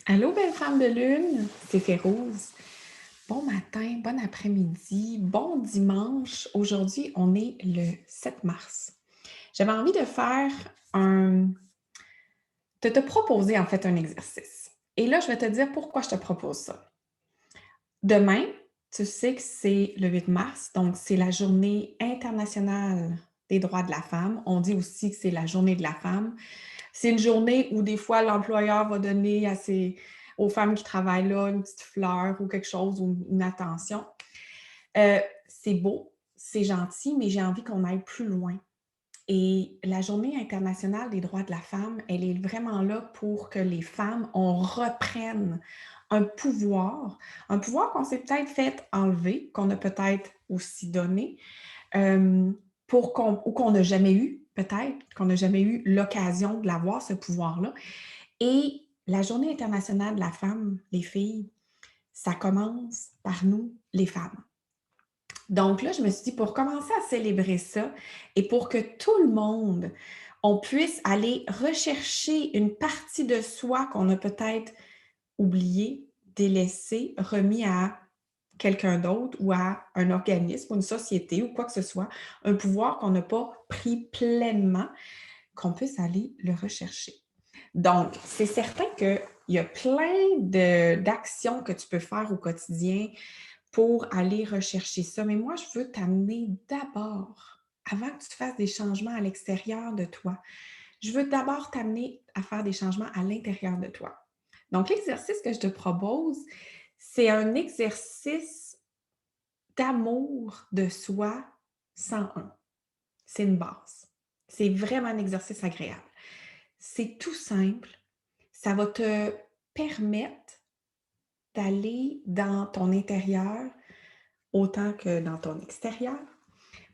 Allô, belle femme de lune, c'est Férouz. Bon matin, bon après-midi, bon dimanche. Aujourd'hui, on est le 7 mars. J'avais envie de faire un de te proposer en fait un exercice. Et là, je vais te dire pourquoi je te propose ça. Demain, tu sais que c'est le 8 mars, donc c'est la Journée internationale des droits de la femme. On dit aussi que c'est la Journée de la femme. C'est une journée où des fois l'employeur va donner aux femmes qui travaillent là une petite fleur ou quelque chose ou une attention. C'est beau, c'est gentil, mais j'ai envie qu'on aille plus loin. Et la Journée internationale des droits de la femme, elle est vraiment là pour que les femmes, on reprenne un pouvoir qu'on s'est peut-être fait enlever, qu'on a peut-être aussi donné, hem, pour qu'on n'a jamais eu, peut-être, qu'on n'a jamais eu l'occasion de l'avoir, ce pouvoir-là. Et la Journée internationale de la femme, les filles, ça commence par nous, les femmes. Donc là, je me suis dit, pour commencer à célébrer ça et pour que tout le monde, on puisse aller rechercher une partie de soi qu'on a peut-être oubliée, délaissée, remis à quelqu'un d'autre ou à un organisme ou une société ou quoi que ce soit, un pouvoir qu'on n'a pas pris pleinement, qu'on puisse aller le rechercher. Donc, c'est certain qu'il y a plein d'actions que tu peux faire au quotidien pour aller rechercher ça. Mais moi, je veux t'amener d'abord, avant que tu fasses des changements à l'extérieur de toi, je veux d'abord t'amener à faire des changements à l'intérieur de toi. Donc, l'exercice que je te propose, c'est un exercice d'amour de soi 101. C'est une base. C'est vraiment un exercice agréable. C'est tout simple. Ça va te permettre d'aller dans ton intérieur autant que dans ton extérieur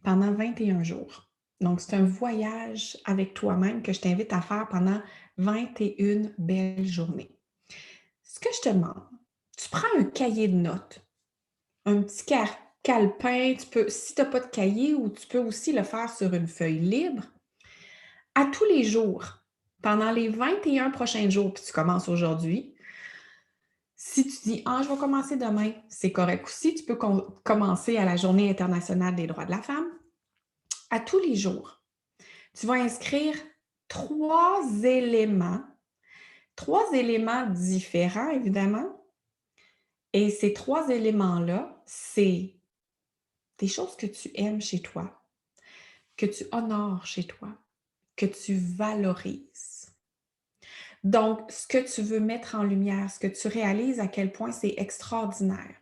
pendant 21 jours. Donc, c'est un voyage avec toi-même que je t'invite à faire pendant 21 belles journées. Ce que je te demande, tu prends un cahier de notes, un petit calepin, si tu n'as pas de cahier, ou tu peux aussi le faire sur une feuille libre, à tous les jours, pendant les 21 prochains jours, puis tu commences aujourd'hui. Si tu dis: «Ah, je vais commencer demain», c'est correct aussi. Tu peux commencer à la Journée internationale des droits de la femme. À tous les jours, tu vas inscrire 3 éléments, 3 éléments différents évidemment, et ces 3 éléments-là, c'est des choses que tu aimes chez toi, que tu honores chez toi, que tu valorises. Donc, ce que tu veux mettre en lumière, ce que tu réalises à quel point c'est extraordinaire.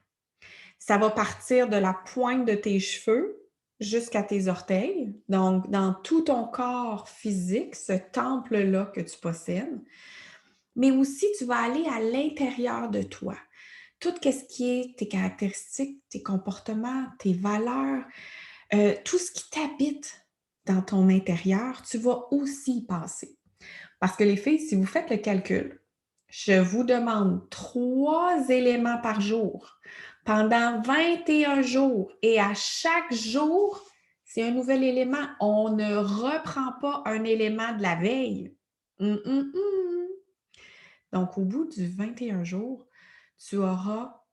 Ça va partir de la pointe de tes cheveux jusqu'à tes orteils, donc dans tout ton corps physique, ce temple-là que tu possèdes. Mais aussi, tu vas aller à l'intérieur de toi. Tout ce qui est tes caractéristiques, tes comportements, tes valeurs, tout ce qui t'habite dans ton intérieur, tu vas aussi y passer. Parce que les filles, si vous faites le calcul, je vous demande 3 éléments par jour pendant 21 jours et à chaque jour, c'est un nouvel élément. On ne reprend pas un élément de la veille. Mmh, mmh, mmh. Donc, au bout du 21 jours, tu auras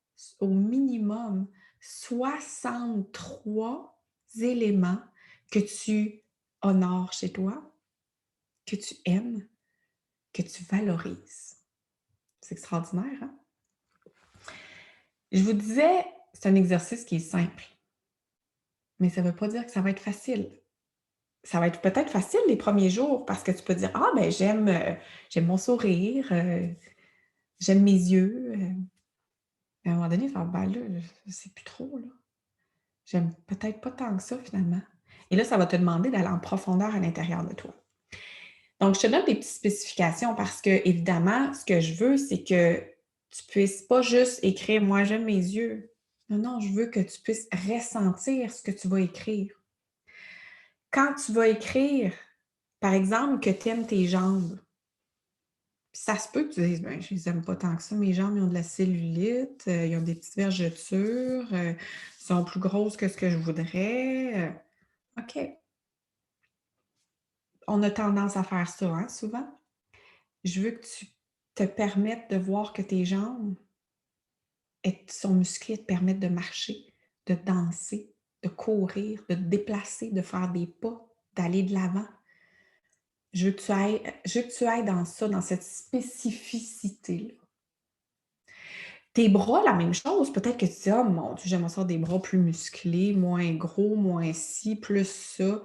au minimum 63 éléments que tu honores chez toi, que tu aimes, que tu valorises. C'est extraordinaire, hein? Je vous disais, c'est un exercice qui est simple, mais ça ne veut pas dire que ça va être facile. Ça va être peut-être facile les premiers jours parce que tu peux dire: «Ah ben j'aime mon sourire, j'aime mes yeux», à un moment donné, faire: «Ben là, je sais plus trop là. J'aime peut-être pas tant que ça finalement». Et là, ça va te demander d'aller en profondeur à l'intérieur de toi. Donc je te donne des petites spécifications parce que évidemment, ce que je veux, c'est que tu puisses pas juste écrire: «Moi, j'aime mes yeux». Non, non, je veux que tu puisses ressentir ce que tu vas écrire. Quand tu vas écrire, par exemple, que tu aimes tes jambes, ça se peut que tu dises: «Ben, je les aime pas tant que ça, mes jambes, ils ont de la cellulite, ils ont des petites vergetures, sont plus grosses que ce que je voudrais», OK, on a tendance à faire ça, hein, souvent. Je veux que tu te permettent de voir que tes jambes sont musclées, te permettent de marcher, de danser, de courir, de te déplacer, de faire des pas, d'aller de l'avant. Je veux que tu ailles dans ça, dans cette spécificité-là. Tes bras, la même chose. Peut-être que tu dis: «Oh mon Dieu, j'aimerais ça des bras plus musclés, moins gros, moins ci, plus ça».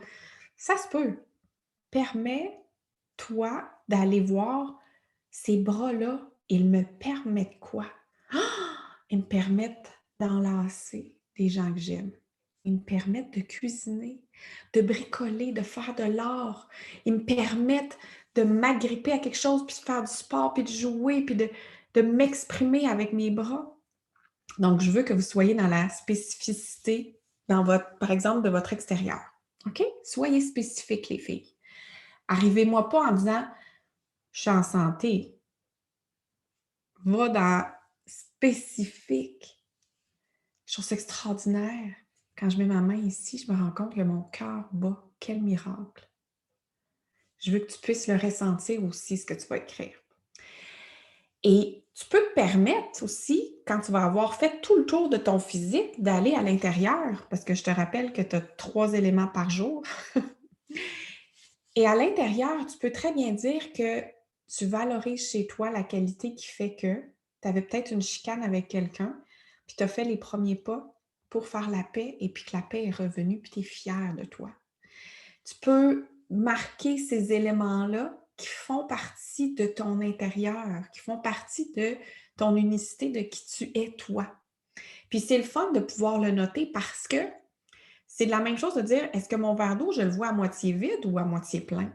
Ça se peut. Permets-toi d'aller voir ces bras-là, ils me permettent quoi? Ah! Ils me permettent d'enlacer des gens que j'aime. Ils me permettent de cuisiner, de bricoler, de faire de l'art. Ils me permettent de m'agripper à quelque chose, puis de faire du sport, puis de jouer, puis de m'exprimer avec mes bras. Donc, je veux que vous soyez dans la spécificité dans votre, par exemple, de votre extérieur. OK? Soyez spécifiques, les filles. Arrivez-moi pas en disant: «Je suis en santé». Va dans spécifique. Je trouve ça extraordinaire. Quand je mets ma main ici, je me rends compte que mon cœur bat. Quel miracle! Je veux que tu puisses le ressentir aussi, ce que tu vas écrire. Et tu peux te permettre aussi, quand tu vas avoir fait tout le tour de ton physique, d'aller à l'intérieur, parce que je te rappelle que tu as 3 éléments par jour. Et à l'intérieur, tu peux très bien dire que tu valorises chez toi la qualité qui fait que tu avais peut-être une chicane avec quelqu'un, puis tu as fait les premiers pas pour faire la paix et puis que la paix est revenue, puis tu es fière de toi. Tu peux marquer ces éléments-là qui font partie de ton intérieur, qui font partie de ton unicité, de qui tu es toi. Puis c'est le fun de pouvoir le noter parce que c'est la même chose de dire: «Est-ce que mon verre d'eau, je le vois à moitié vide ou à moitié plein?»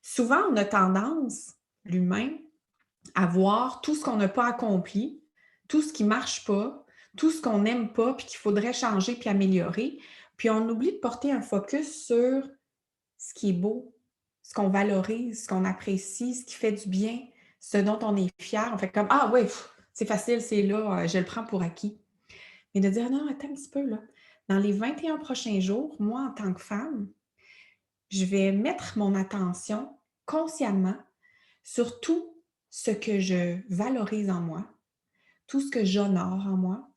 Souvent, on a tendance, l'humain, à voir tout ce qu'on n'a pas accompli, tout ce qui ne marche pas, tout ce qu'on n'aime pas, puis qu'il faudrait changer puis améliorer. Puis on oublie de porter un focus sur ce qui est beau, ce qu'on valorise, ce qu'on apprécie, ce qui fait du bien, ce dont on est fier. On fait comme: «Ah ouais, c'est facile, c'est là, je le prends pour acquis». Mais de dire: «Non, attends un petit peu là. Dans les 21 prochains jours, moi, en tant que femme, je vais mettre mon attention consciemment sur tout ce que je valorise en moi, tout ce que j'honore en moi,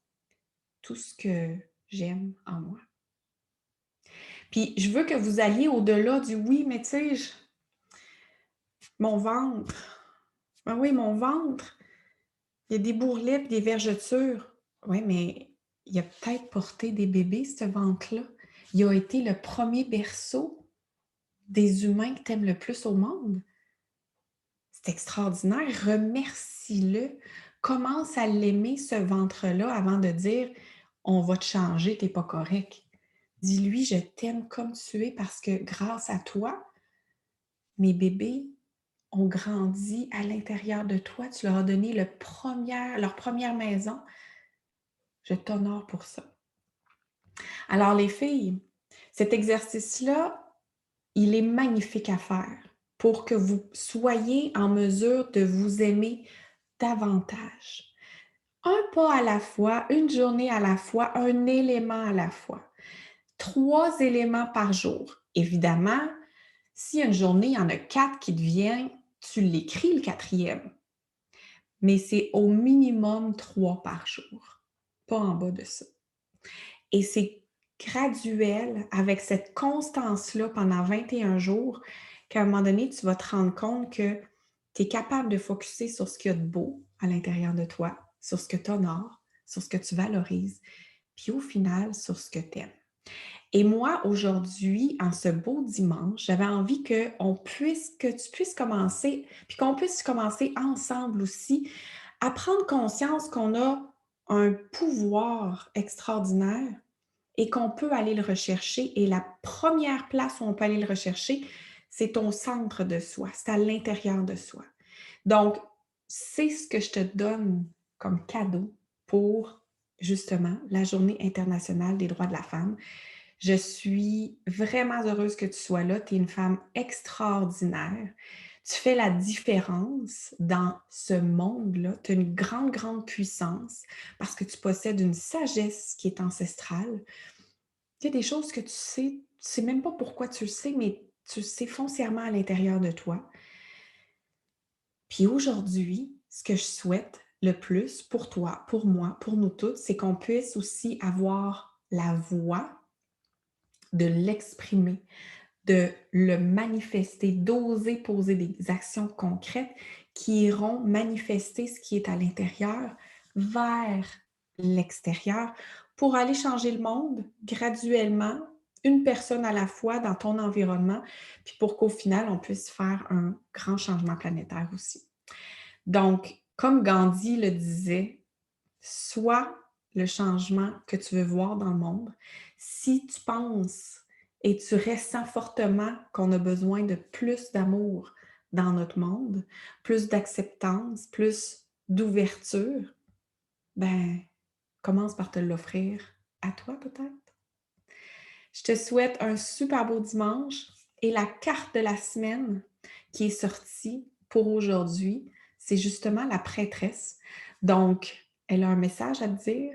tout ce que j'aime en moi». Puis je veux que vous alliez au-delà du: «Oui, mais tu sais, mon ventre, ah oui, mon ventre, il y a des bourrelets puis des vergetures». Oui, mais il a peut-être porté des bébés, ce ventre-là. Il a été le premier berceau des humains que tu aimes le plus au monde. C'est extraordinaire. Remercie-le. Commence à l'aimer, ce ventre-là, avant de dire: «On va te changer, tu es pas correct». Dis-lui: «Je t'aime comme tu es parce que grâce à toi, mes bébés ont grandi à l'intérieur de toi. Tu leur as donné leur première maison. Je t'honore pour ça». Alors les filles, cet exercice-là, il est magnifique à faire pour que vous soyez en mesure de vous aimer davantage. Un pas à la fois, une journée à la fois, un élément à la fois. 3 éléments par jour. Évidemment, si une journée, il y en a 4 qui te viennent, tu l'écris le quatrième, mais c'est au minimum 3 par jour, pas en bas de ça. Et c'est graduel avec cette constance-là pendant 21 jours qu'à un moment donné, tu vas te rendre compte que tu es capable de focusser sur ce qu'il y a de beau à l'intérieur de toi, sur ce que tu honores, sur ce que tu valorises, puis au final, sur ce que tu aimes. Et moi, aujourd'hui, en ce beau dimanche, j'avais envie que tu puisses commencer, puis qu'on puisse commencer ensemble aussi, à prendre conscience qu'on a un pouvoir extraordinaire et qu'on peut aller le rechercher. Et la première place où on peut aller le rechercher, c'est ton centre de soi, c'est à l'intérieur de soi. Donc, c'est ce que je te donne comme cadeau pour justement la Journée internationale des droits de la femme. Je suis vraiment heureuse que tu sois là. Tu es une femme extraordinaire. Tu fais la différence dans ce monde-là. Tu as une grande, grande puissance parce que tu possèdes une sagesse qui est ancestrale. Il y a des choses que tu sais même pas pourquoi tu le sais, mais tu le sais foncièrement à l'intérieur de toi. Puis aujourd'hui, ce que je souhaite le plus pour toi, pour moi, pour nous toutes, c'est qu'on puisse aussi avoir la voix de l'exprimer, de le manifester, d'oser poser des actions concrètes qui iront manifester ce qui est à l'intérieur vers l'extérieur pour aller changer le monde graduellement, une personne à la fois dans ton environnement, puis pour qu'au final, on puisse faire un grand changement planétaire aussi. Donc, comme Gandhi le disait, sois le changement que tu veux voir dans le monde. Si tu penses et tu ressens fortement qu'on a besoin de plus d'amour dans notre monde, plus d'acceptance, plus d'ouverture, ben, commence par te l'offrir à toi peut-être. Je te souhaite un super beau dimanche et la carte de la semaine qui est sortie pour aujourd'hui, c'est justement la prêtresse. Donc, elle a un message à te dire.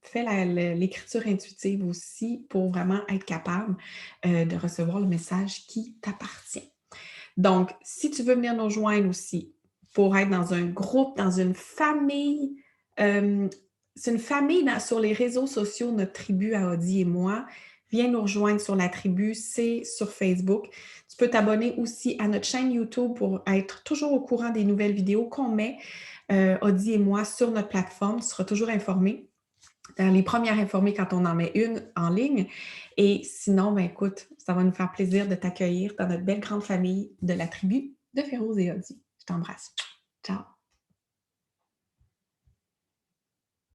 Fais l'écriture intuitive aussi pour vraiment être capable de recevoir le message qui t'appartient. Donc, si tu veux venir nous rejoindre aussi pour être dans un groupe, dans une famille, c'est une famille sur les réseaux sociaux, notre tribu à Audie et moi. Viens nous rejoindre sur la tribu, c'est sur Facebook. Tu peux t'abonner aussi à notre chaîne YouTube pour être toujours au courant des nouvelles vidéos qu'on met, Audie et moi, sur notre plateforme. Tu seras toujours informé dans les premières informées quand on en met une en ligne. Et sinon, ben écoute, ça va nous faire plaisir de t'accueillir dans notre belle grande famille de la tribu de Féroz et Audie. Je t'embrasse. Ciao!